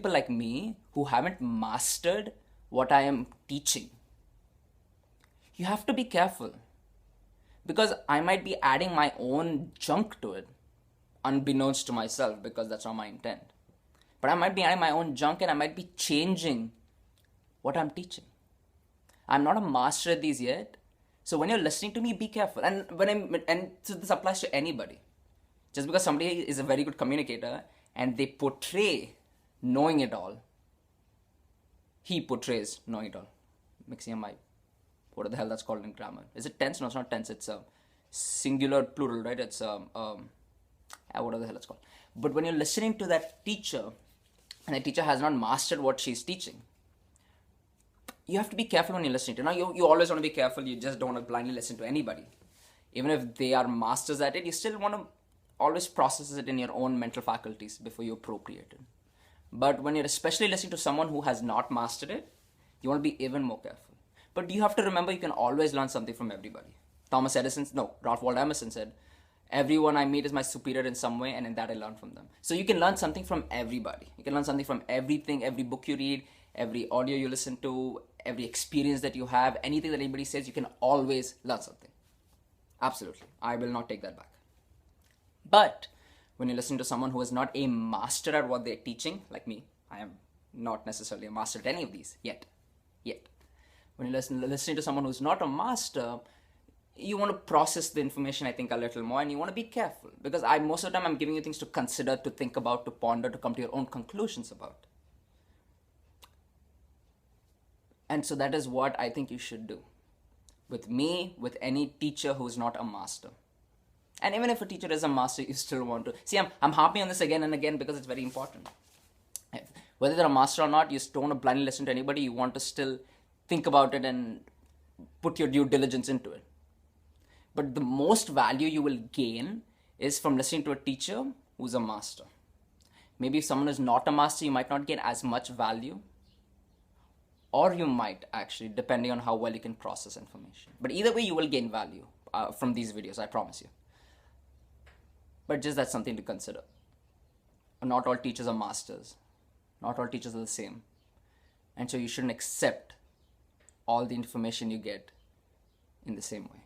People like me who haven't mastered what I am teaching, you have to be careful because I might be adding my own junk to it, unbeknownst to myself, because that's not my intent. But I might be adding my own junk and I might be changing what I'm teaching. I'm not a master at these yet. So when you're listening to me, be careful. And so this applies to anybody. Just because somebody is a very good communicator and they portray knowing it all, he portrays knowing it all. Mixing my, what the hell that's called in grammar? Is it tense? No, it's not tense. It's a singular plural, right? It's what the hell it's called. But when you're listening to that teacher and the teacher has not mastered what she's teaching, you have to be careful when you're listening to. Now, you always want to be careful. You just don't want to blindly listen to anybody. Even if they are masters at it, you still want to always process it in your own mental faculties before you appropriate it. But when you're especially listening to someone who has not mastered it, you want to be even more careful. But you have to remember you can always learn something from everybody. Ralph Waldo Emerson said, everyone I meet is my superior in some way, and in that I learn from them. So you can learn something from everybody. You can learn something from everything, every book you read, every audio you listen to, every experience that you have, anything that anybody says, you can always learn something. Absolutely. I will not take that back. But when you're listening to someone who is not a master at what they're teaching, like me, I am not necessarily a master at any of these yet. When you're listening to someone who's not a master, you want to process the information, I think, a little more, and you want to be careful because most of the time I'm giving you things to consider, to think about, to ponder, to come to your own conclusions about. And so that is what I think you should do. With me, with any teacher who's not a master. And even if a teacher is a master, you still want to. See, I'm harping on this again and again because it's very important. Whether they're a master or not, you just don't want to blindly listen to anybody. You want to still think about it and put your due diligence into it. But the most value you will gain is from listening to a teacher who's a master. Maybe if someone is not a master, you might not gain as much value. Or you might actually, depending on how well you can process information. But either way, you will gain value from these videos, I promise you. But just that's something to consider. Not all teachers are masters. Not all teachers are the same. And so you shouldn't accept all the information you get in the same way.